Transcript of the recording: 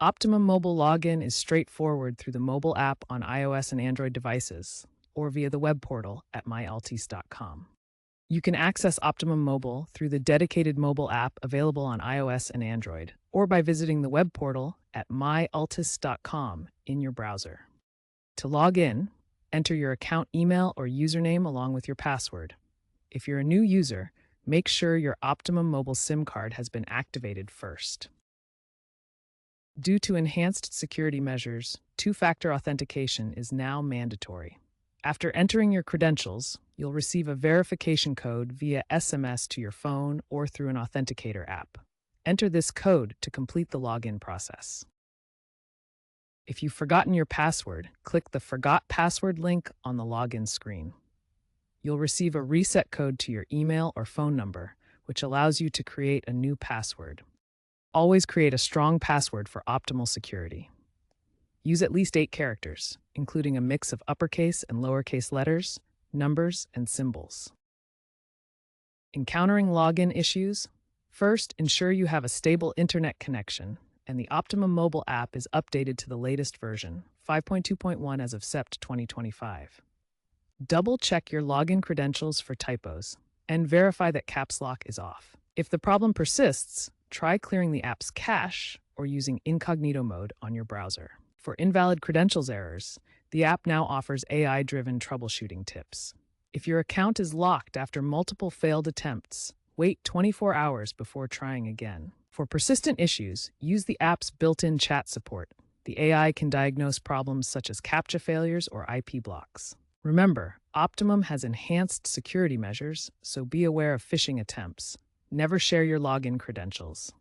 Optimum Mobile login is straightforward through the mobile app on iOS and Android devices, or via the web portal at myaltis.com. You can access Optimum Mobile through the dedicated mobile app available on iOS and Android, or by visiting the web portal at myaltis.com in your browser. To log in, enter your account email or username along with your password. If you're a new user, make sure your Optimum Mobile SIM card has been activated first. Due to enhanced security measures, two-factor authentication is now mandatory. After entering your credentials, you'll receive a verification code via SMS to your phone or through an authenticator app. Enter this code to complete the login process. If you've forgotten your password, click the Forgot Password link on the login screen. You'll receive a reset code to your email or phone number, which allows you to create a new password. Always create a strong password for optimal security. Use at least 8 characters, including a mix of uppercase and lowercase letters, numbers, and symbols. Encountering login issues? First, ensure you have a stable internet connection and the Optimum Mobile app is updated to the latest version, 5.2.1 as of Sept 2025. Double-check your login credentials for typos and verify that caps lock is off. If the problem persists, try clearing the app's cache or using incognito mode on your browser. For invalid credentials errors, the app now offers AI-driven troubleshooting tips. If your account is locked after multiple failed attempts, wait 24 hours before trying again. For persistent issues, use the app's built-in chat support. The AI can diagnose problems such as CAPTCHA failures or IP blocks. Remember, Optimum has enhanced security measures, so be aware of phishing attempts. Never share your login credentials.